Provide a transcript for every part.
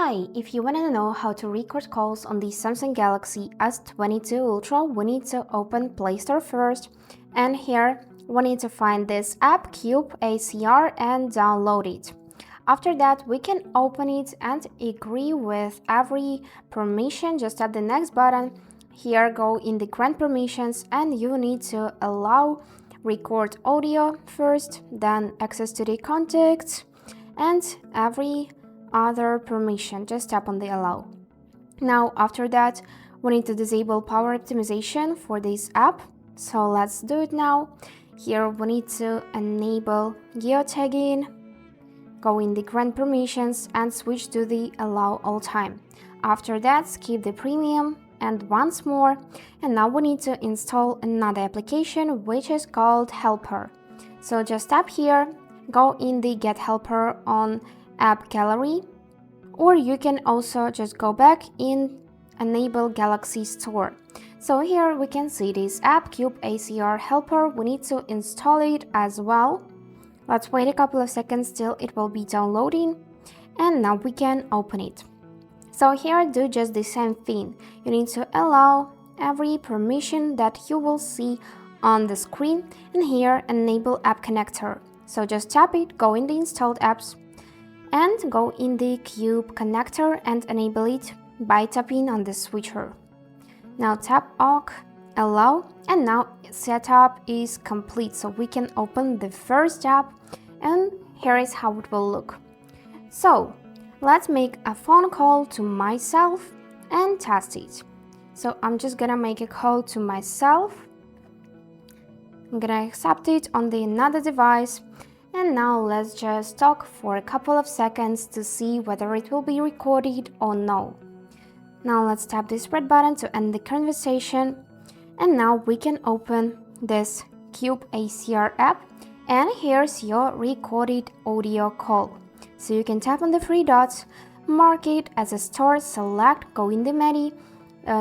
Hi, if you want to know how to record calls on the Samsung Galaxy S22 Ultra, we need to open Play Store first, and here we need to find this app Cube ACR and download it. After that, we can open it and agree with every permission. Just tap the next button. Here, go in the grant permissions, and you need to allow record audio first, then access to the contacts, and every other permission. Just tap on the allow. Now after that, we need to disable power optimization for this app, so let's do it now. Here we need to enable geotagging, go in the grant permissions and switch to the allow all time. After that, skip the premium and once more, and now we need to install another application which is called helper. So just tap here, go in the get helper on app gallery, or you can also just go back in enable Galaxy Store. So here we can see this app Cube ACR helper. We need to install it as well. Let's wait a couple of seconds till it will be downloading, and now we can open it. So here do just the same thing. You need to allow every permission that you will see on the screen, and here enable app connector. So just tap it, go in the installed apps, and go in the Cube connector and enable it by tapping on the switcher. Now tap OK, allow, and now setup is complete, so we can open the first app, and here is how it will look. So let's make a phone call to myself and test it. So I'm just gonna make a call to myself. I'm gonna accept it on the another device. And now let's just talk for a couple of seconds to see whether it will be recorded or no. Now let's tap this red button to end the conversation. And now we can open this Cube ACR app, and here's your recorded audio call. So you can tap on the three dots, mark it as a store, select, go in the menu,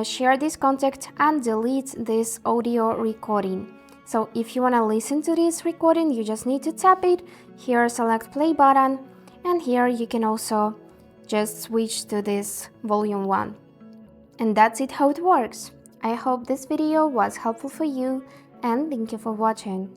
share this contact and delete this audio recording. So if you want to listen to this recording, you just need to tap it, here select play button, and here you can also just switch to this volume 1. And that's it how it works. I hope this video was helpful for you, and thank you for watching.